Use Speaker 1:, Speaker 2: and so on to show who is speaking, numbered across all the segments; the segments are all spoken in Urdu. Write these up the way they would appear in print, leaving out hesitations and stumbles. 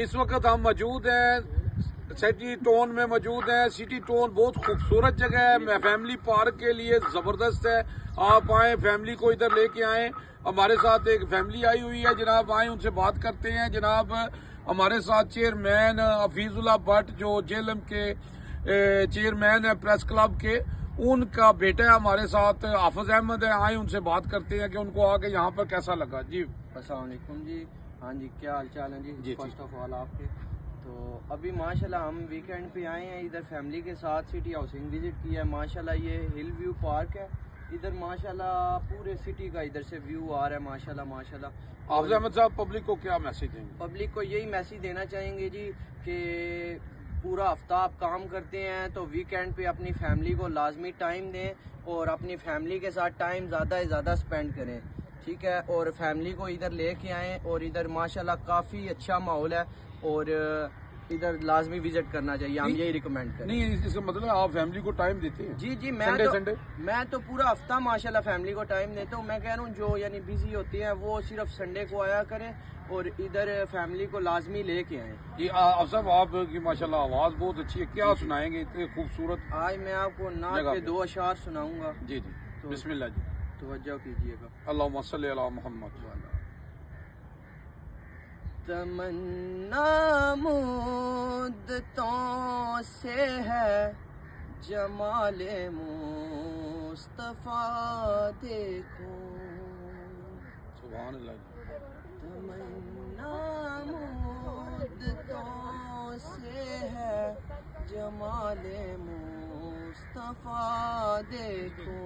Speaker 1: اس وقت ہم موجود ہیں سٹی ٹون میں موجود ہیں. سٹی ٹون بہت خوبصورت جگہ ہے, فیملی پارک کے لیے زبردست ہے. آپ آئیں, فیملی کو ادھر لے کے آئیں. ہمارے ساتھ ایک فیملی آئی ہوئی ہے, جناب آئیں ان سے بات کرتے ہیں. جناب ہمارے ساتھ چیئرمین حفیظ اللہ بٹ جو جیلم کے چیئرمین ہے پریس کلب کے, ان کا بیٹا ہے ہمارے ساتھ حافظ احمد ہے. آئیں ان سے بات کرتے ہیں کہ ان کو آگے یہاں پر کیسا لگا. جی
Speaker 2: السلام علیکم جی. ہاں جی, کیا حال چال ہے جی؟ فرسٹ آف آل آپ کے تو ابھی ماشاءاللہ ہم ویکینڈ پہ آئے ہیں ادھر فیملی کے ساتھ. سٹی ہاؤسنگ وزٹ کیا ہے. ماشاءاللہ یہ ہل ویو پارک ہے ادھر. ماشاءاللہ پورے سٹی کا ادھر سے ویو آ رہا ہے. ماشاءاللہ ماشاءاللہ.
Speaker 1: حافظ احمد صاحب پبلک کو کیا میسج دیں گے؟
Speaker 2: پبلک کو یہی میسج دینا چاہیں گے جی کہ پورا ہفتہ آپ کام کرتے ہیں تو ویکینڈ پہ اپنی فیملی کو لازمی ٹائم دیں اور اپنی فیملی کے ساتھ ٹائم زیادہ سے زیادہ سپینڈ کریں, ٹھیک ہے. اور فیملی کو ادھر لے کے آئیں اور ادھر ماشاءاللہ کافی اچھا ماحول ہے اور ادھر لازمی وزٹ کرنا چاہیے. ہم یہی ریکمینڈ کریں.
Speaker 1: نہیں, اس کا مطلب آپ فیملی کو ٹائم دیتے ہیں؟
Speaker 2: جی جی, میں تو پورا ہفتہ ماشاءاللہ فیملی کو ٹائم دیتا ہوں. میں کہہ رہا ہوں جو یعنی بزی ہوتی ہیں وہ صرف سنڈے کو آیا کریں اور ادھر فیملی کو لازمی لے کے آئیں.
Speaker 1: جی صاحب, آپ کی ماشاءاللہ آواز بہت اچھی ہے. کیا سنائیں گے اتنے خوبصورت؟
Speaker 2: آج میں آپ کو نعت کے 2 اشعار سناؤں گا.
Speaker 1: جی جی, بسم اللہ جی.
Speaker 2: توجہ کیجیے گا.
Speaker 1: اللہم صلی علی محمد.
Speaker 2: تمنا مدتوں سے ہے جمال مصطفیٰ دیکھو.
Speaker 1: سبحان اللہ جی.
Speaker 2: تمنا مدتوں سے ہے جمال مصطفیٰ دیکھو.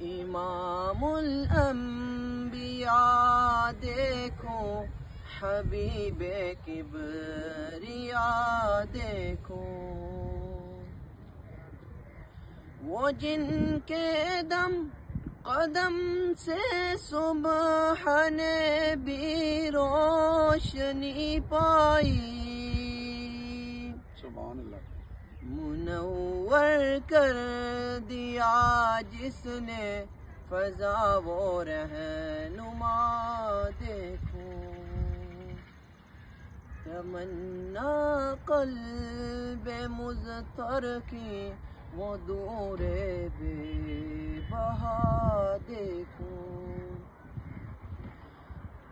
Speaker 2: امام الانبیاء دیکھو, حبیب کبریا دیکھو. وہ جن کے دم قدم سے صبح نے بھی روشنی پائی.
Speaker 1: سبحان اللہ.
Speaker 2: منور کر دیا جس نے فضا و رہنما دیکھو. تمنا قلب مضطر کی وہ دور بے بہا دیکھو.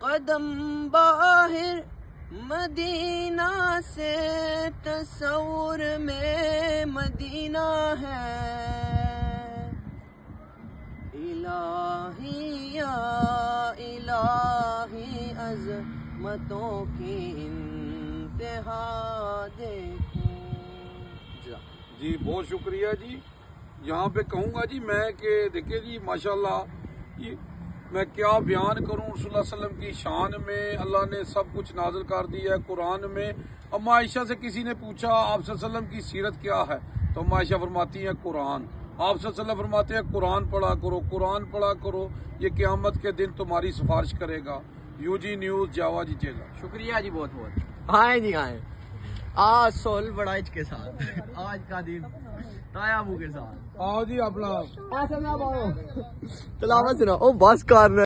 Speaker 2: قدم باہر مدینہ سے تصور میں مدینہ ہے. الہی یا الہی عظمتوں کی انتہا دیکھو.
Speaker 1: جی بہت شکریہ جی. یہاں پہ کہوں گا جی میں کہ دیکھیں جی ماشاءاللہ یہ میں کیا بیان کروں. رسول اللہ صلی اللہ علیہ وسلم کی شان میں اللہ نے سب کچھ نازل کر دیا ہے قرآن میں. اما عائشہ سے کسی نے پوچھا آپ صلی اللہ علیہ وسلم کی سیرت کیا ہے, تو اما عائشہ فرماتی ہیں قرآن. آپ صلی اللہ علیہ وسلم فرماتے ہیں قرآن پڑھا کرو, قرآن پڑھا کرو, یہ قیامت کے دن تمہاری سفارش کرے گا. یو جی نیوز جاوا جی چیلا.
Speaker 2: شکریہ جی بہت بہت. آئیں جی آئیں. آج سول بڑائچ کے ساتھ آج کا دن تایابو کے ساتھ.
Speaker 1: آؤ جی اپنا
Speaker 2: تلاوت سنا. او بس کر